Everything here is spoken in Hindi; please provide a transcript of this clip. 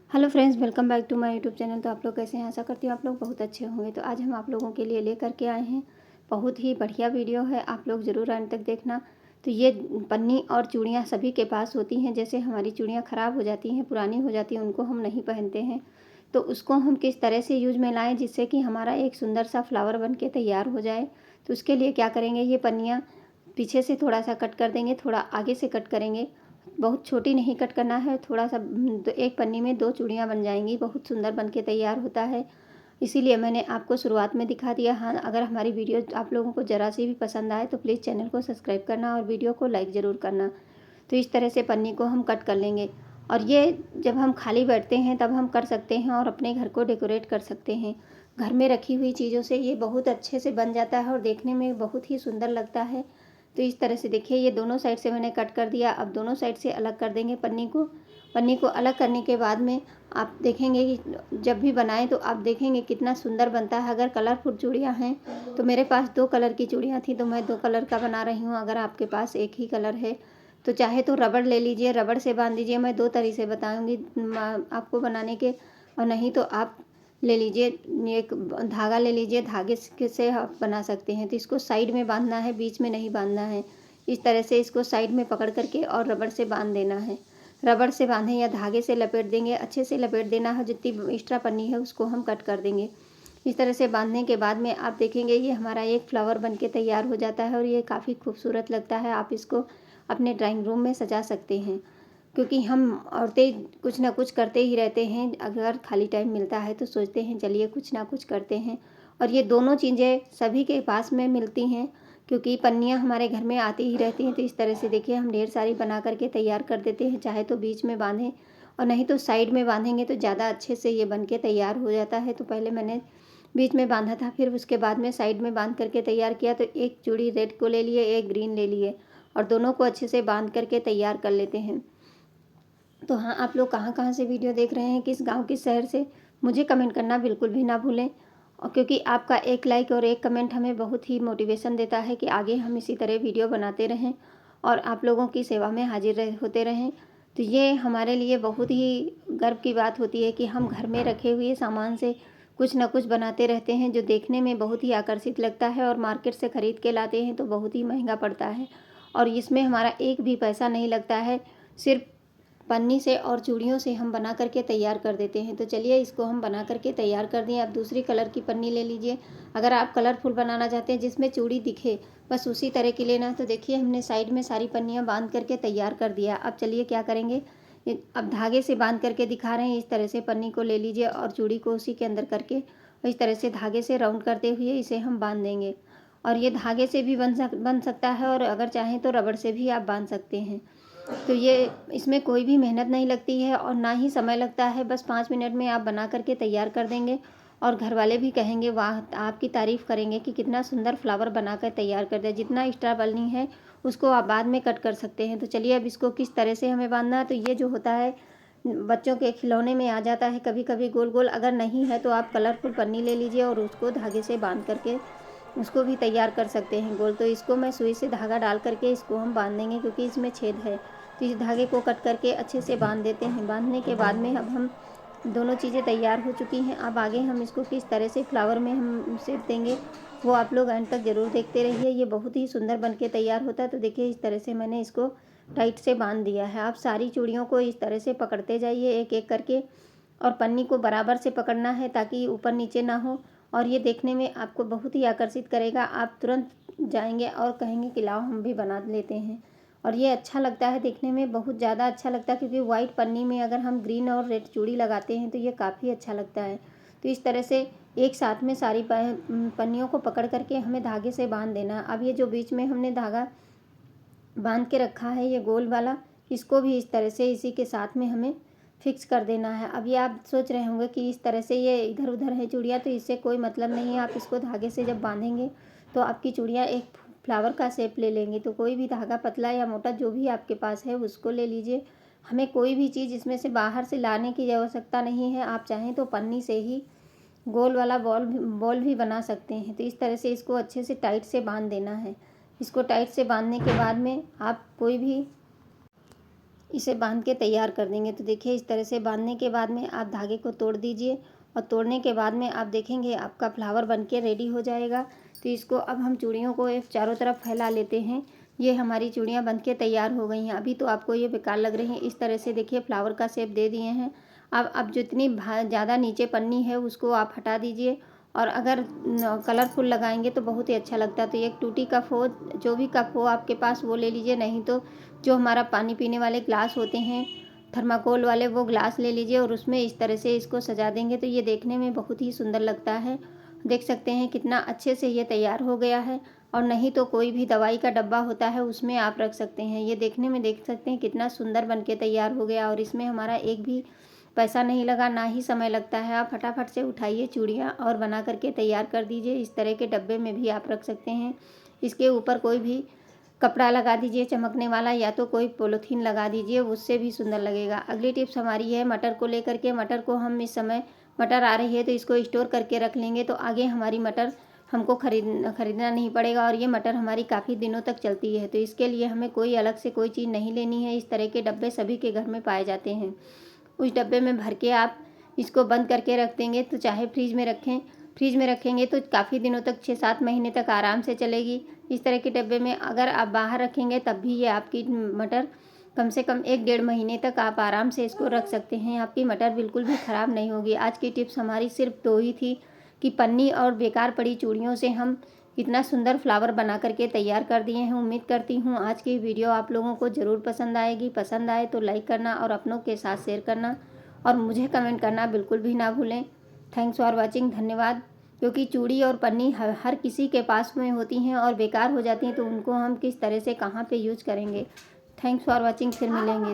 Hello friends, welcome back to my YouTube channel. तो आप लोग कैसे हैं? आशा करती हूँ आप लोग बहुत अच्छे होंगे। तो आज हम आप लोगों के लिए लेकर के आए हैं, बहुत ही बढ़िया वीडियो है, आप लोग ज़रूर अंत तक देखना। तो ये पन्नी और चूड़ियाँ सभी के पास होती हैं। जैसे हमारी चूड़ियाँ ख़राब हो जाती हैं, पुरानी हो जाती हैं, उनको हम नहीं पहनते हैं, तो उसको हम किस तरह से यूज में लाएँ जिससे कि हमारा एक सुंदर सा फ्लावर बन के तैयार हो जाए। तो उसके लिए क्या करेंगे, ये पन्नियाँ पीछे से थोड़ा सा कट कर देंगे, थोड़ा आगे से कट करेंगे। बहुत छोटी नहीं कट करना है, थोड़ा सा तो एक पन्नी में 2 चूड़ियाँ बन जाएंगी, बहुत सुंदर बन के तैयार होता है। इसीलिए मैंने आपको शुरुआत में दिखा दिया। हाँ, अगर हमारी वीडियो आप लोगों को ज़रा सी भी पसंद आए तो प्लीज़ चैनल को सब्सक्राइब करना और वीडियो को लाइक ज़रूर करना। तो इस तरह से पन्नी को हम कट कर लेंगे, और ये जब हम खाली बैठते हैं तब हम कर सकते हैं और अपने घर को डेकोरेट कर सकते हैं। घर में रखी हुई चीज़ों से ये बहुत अच्छे से बन जाता है और देखने में बहुत ही सुंदर लगता है। तो इस तरह से देखिए, ये दोनों साइड से मैंने कट कर दिया। अब दोनों साइड से अलग कर देंगे पन्नी को। पन्नी को अलग करने के बाद में आप देखेंगे कि जब भी बनाएं तो आप देखेंगे कितना सुंदर बनता है। अगर कलरफुल चूड़ियाँ हैं तो मेरे पास 2 कलर की चूड़ियाँ थी, तो मैं 2 कलर का बना रही हूँ। अगर आपके पास एक ही कलर है तो चाहे तो रबड़ ले लीजिए, रबड़ से बांध दीजिए। मैं 2 तरीके से बताऊँगी आपको बनाने के। और नहीं तो आप ले लीजिए, एक धागा ले लीजिए, धागे से आप बना सकते हैं। तो इसको साइड में बांधना है, बीच में नहीं बांधना है। इस तरह से इसको साइड में पकड़ करके और रबड़ से बांध देना है। रबड़ से बांधें या धागे से लपेट देंगे, अच्छे से लपेट देना है। जितनी एक्स्ट्रा पन्नी है उसको हम कट कर देंगे। इस तरह से बांधने के बाद में आप देखेंगे ये हमारा एक फ्लावर बन के तैयार हो जाता है और ये काफ़ी खूबसूरत लगता है। आप इसको अपने ड्राइंग रूम में सजा सकते हैं, क्योंकि हम औरतें कुछ ना कुछ करते ही रहते हैं। अगर खाली टाइम मिलता है तो सोचते हैं चलिए कुछ ना कुछ करते हैं। और ये दोनों चीज़ें सभी के पास में मिलती हैं, क्योंकि पन्नियाँ हमारे घर में आती ही रहती हैं। तो इस तरह से देखिए, हम ढेर सारी बना करके तैयार कर देते हैं। चाहे तो बीच में बांधें और नहीं तो साइड में बांधेंगे तो ज़्यादा अच्छे से ये बन के तैयार हो जाता है। तो पहले मैंने बीच में बांधा था, फिर उसके बाद में साइड में बांध करके तैयार किया। तो एक चूड़ी रेड को ले लिए, एक ग्रीन ले लिए, और दोनों को अच्छे से बांध करके तैयार कर लेते हैं। तो हाँ, आप लोग कहाँ कहाँ से वीडियो देख रहे हैं, किस गांव किस शहर से, मुझे कमेंट करना बिल्कुल भी ना भूलें। और क्योंकि आपका एक लाइक और एक कमेंट हमें बहुत ही मोटिवेशन देता है कि आगे हम इसी तरह वीडियो बनाते रहें और आप लोगों की सेवा में हाजिर होते रहें। तो ये हमारे लिए बहुत ही गर्व की बात होती है कि हम घर में रखे हुए सामान से कुछ ना कुछ बनाते रहते हैं, जो देखने में बहुत ही आकर्षित लगता है। और मार्केट से ख़रीद के लाते हैं तो बहुत ही महंगा पड़ता है, और इसमें हमारा एक भी पैसा नहीं लगता है। सिर्फ पन्नी से और चूड़ियों से हम बना करके तैयार कर देते हैं। तो चलिए, इसको हम बना करके तैयार कर दिए। आप दूसरी कलर की पन्नी ले लीजिए। अगर आप कलरफुल बनाना चाहते हैं जिसमें चूड़ी दिखे, बस उसी तरह की लेना। तो देखिए, हमने साइड में सारी पन्नियाँ बांध करके तैयार कर दिया। अब चलिए क्या करेंगे, अब धागे से बांध करके दिखा रहे हैं। इस तरह से पन्नी को ले लीजिए और चूड़ी को उसी के अंदर करके इस तरह से धागे से राउंड करते हुए इसे हम बांध देंगे। और ये धागे से भी बन सकता है, और अगर चाहें तो रबड़ से भी आप बांध सकते हैं। तो ये इसमें कोई भी मेहनत नहीं लगती है और ना ही समय लगता है। बस 5 मिनट में आप बना करके तैयार कर देंगे, और घर वाले भी कहेंगे वाह, आपकी तारीफ़ करेंगे कि कितना सुंदर फ्लावर बना कर तैयार कर दिया। जितना एक्स्ट्रा बनी है उसको आप बाद में कट कर सकते हैं। तो चलिए, अब इसको किस तरह से हमें बांधना है। तो ये जो होता है बच्चों के खिलौने में आ जाता है कभी कभी गोल गोल। अगर नहीं है तो आप कलरफुल पन्नी ले लीजिए और उसको धागे से बांध करके उसको भी तैयार कर सकते हैं गोल। तो इसको मैं सुई से धागा डाल करके इसको हम बांध देंगे, क्योंकि इसमें छेद है। तो इस धागे को कट करके अच्छे से बांध देते हैं। बांधने के बाद में अब हम दोनों चीज़ें तैयार हो चुकी हैं। अब आगे हम इसको किस तरह से फ्लावर में हम शेप देंगे, वो आप लोग एंड तक ज़रूर देखते रहिए। ये बहुत ही सुंदर बन के तैयार होता है। तो देखिए, इस तरह से मैंने इसको टाइट से बांध दिया है। आप सारी चूड़ियों को इस तरह से पकड़ते जाइए एक एक करके, और पन्नी को बराबर से पकड़ना है ताकि ऊपर नीचे ना हो। और ये देखने में आपको बहुत ही आकर्षित करेगा। आप तुरंत जाएंगे और कहेंगे कि लाओ हम भी बना लेते हैं। और ये अच्छा लगता है देखने में, बहुत ज़्यादा अच्छा लगता है, क्योंकि वाइट पन्नी में अगर हम ग्रीन और रेड चूड़ी लगाते हैं तो ये काफ़ी अच्छा लगता है। तो इस तरह से एक साथ में सारी पन्नियों को पकड़ करके हमें धागे से बांध देना। अब ये जो बीच में हमने धागा बांध के रखा है ये गोल वाला, इसको भी इस तरह से इसी के साथ में हमें फिक्स कर देना है। अब ये आप सोच रहे होंगे कि इस तरह से ये इधर उधर है चूड़ियाँ, तो इससे कोई मतलब नहीं है। आप इसको धागे से जब बांधेंगे तो आपकी चूड़ियाँ एक फ्लावर का शेप ले लेंगी। तो कोई भी धागा पतला या मोटा जो भी आपके पास है उसको ले लीजिए। हमें कोई भी चीज़ इसमें से बाहर से लाने की आवश्यकता नहीं है। आप चाहें तो पन्नी से ही गोल वाला बॉल भी बना सकते हैं। तो इस तरह से इसको अच्छे से टाइट से बांध देना है। इसको टाइट से बांधने के बाद में आप कोई भी इसे बांध के तैयार कर देंगे। तो देखिए इस तरह से बांधने के बाद में आप धागे को तोड़ दीजिए और तोड़ने के बाद में आप देखेंगे आपका फ्लावर बन के रेडी हो जाएगा। तो इसको अब हम चूड़ियों को एक चारों तरफ फैला लेते हैं। ये हमारी चूड़ियाँ बन के तैयार हो गई हैं। अभी तो आपको ये बेकार लग रही हैं, इस तरह से देखिए फ्लावर का शेप दे दिए हैं। अब जितनी ज़्यादा नीचे पन्नी है उसको आप हटा दीजिए और अगर कलरफुल लगाएंगे तो बहुत ही अच्छा लगता है। तो एक टूटी कप हो, जो भी कप हो आपके पास वो ले लीजिए, नहीं तो जो हमारा पानी पीने वाले ग्लास होते हैं थर्माकोल वाले, वो ग्लास ले लीजिए और उसमें इस तरह से इसको सजा देंगे तो ये देखने में बहुत ही सुंदर लगता है। देख सकते हैं कितना अच्छे से ये तैयार हो गया है। और नहीं तो कोई भी दवाई का डब्बा होता है उसमें आप रख सकते हैं। ये देखने में देख सकते हैं कितना सुंदर बन के तैयार हो गया और इसमें हमारा एक भी पैसा नहीं लगा, ना ही समय लगता है। आप फटाफट से उठाइए चूड़ियाँ और बना करके तैयार कर दीजिए। इस तरह के डब्बे में भी आप रख सकते हैं। इसके ऊपर कोई भी कपड़ा लगा दीजिए चमकने वाला, या तो कोई पॉलीथीन लगा दीजिए, उससे भी सुंदर लगेगा। अगली टिप्स हमारी है मटर को लेकर के। मटर को हम इस समय मटर आ रही है तो इसको स्टोर करके रख लेंगे तो आगे हमारी मटर हमको खरीदना नहीं पड़ेगा और ये मटर हमारी काफ़ी दिनों तक चलती है। तो इसके लिए हमें कोई अलग से कोई चीज़ नहीं लेनी है। इस तरह के डब्बे सभी के घर में पाए जाते हैं। उस डब्बे में भर के आप इसको बंद करके रख देंगे तो चाहे फ्रिज में रखें, फ्रिज में रखेंगे तो काफ़ी दिनों तक 6-7 महीने तक आराम से चलेगी। इस तरह के डब्बे में अगर आप बाहर रखेंगे तब भी ये आपकी मटर कम से कम 1-1.5 महीने तक आप आराम से इसको रख सकते हैं। आपकी मटर बिल्कुल भी ख़राब नहीं होगी। आज की टिप्स हमारी सिर्फ 2 ही थी कि पन्नी और बेकार पड़ी चूड़ियों से हम इतना सुंदर फ्लावर बना करके तैयार कर दिए हैं। उम्मीद करती हूँ आज की वीडियो आप लोगों को ज़रूर पसंद आएगी। पसंद आए तो लाइक करना और अपनों के साथ शेयर करना और मुझे कमेंट करना बिल्कुल भी ना भूलें। थैंक्स फॉर वॉचिंग, धन्यवाद। क्योंकि चूड़ी और पन्नी हर किसी के पास में होती हैं और बेकार हो जाती हैं तो उनको हम किस तरह से कहाँ पे यूज करेंगे। थैंक्स फॉर वॉचिंग, फिर मिलेंगे।